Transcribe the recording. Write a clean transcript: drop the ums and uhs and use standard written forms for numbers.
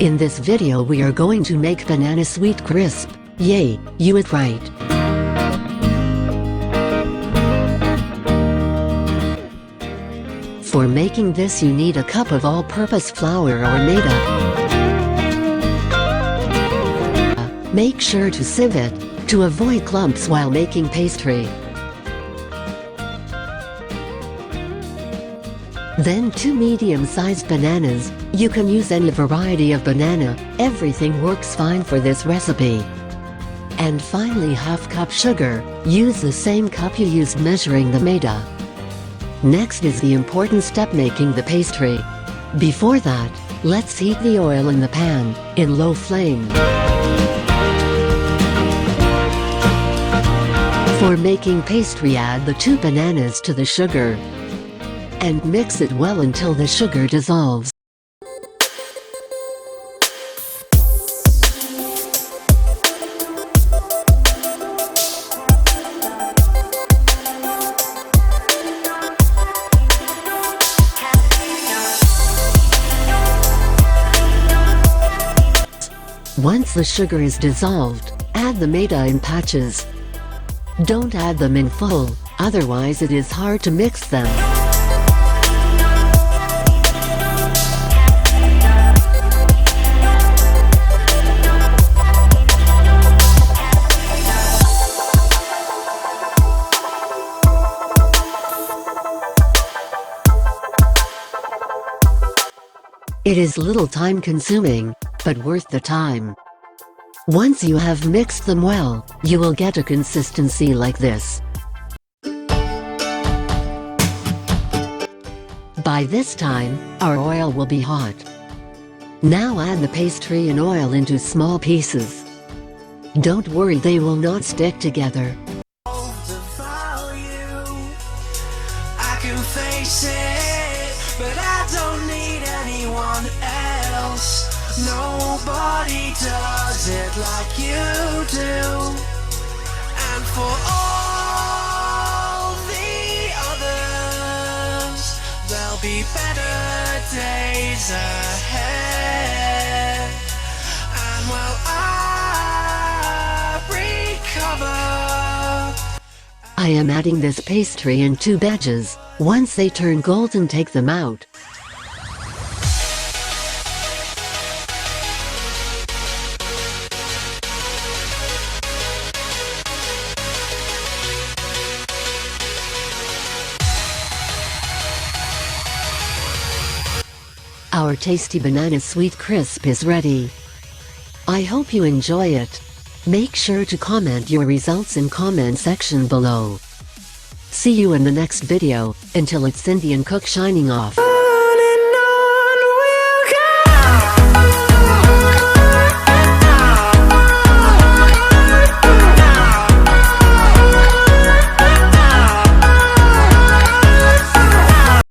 In this video we are going to make banana sweet crisp. Yay, you it right. For making this you need a cup of all-purpose flour or Maida. Make sure to sieve it, to avoid clumps while making pastry. Then 2 medium-sized bananas. You can use any variety of banana, everything works fine for this recipe. And finally half cup sugar, use the same cup you used measuring the Maida. Next is the important step, making the pastry. Before that, let's heat the oil in the pan, in low flame. For making pastry, add the 2 bananas to the sugar. And mix it well until the sugar dissolves. Once the sugar is dissolved, add the Maida in patches. Don't add them in full, otherwise it is hard to mix them. It is little time consuming, but worth the time. Once you have mixed them well, you will get a consistency like this. By this time, our oil will be hot. Now add the pastry and oil into small pieces. Don't worry, they will not stick together. But I don't need anyone else. Nobody does it like you do. And for all the others, there'll be better days ahead. And while I recover, I am adding this pastry in 2 batches. Once they turn golden, take them out. Our tasty banana sweet crisp is ready. I hope you enjoy it. Make sure to comment your results in comment section below. See you in the next video. Until it's Indian Cook shining off.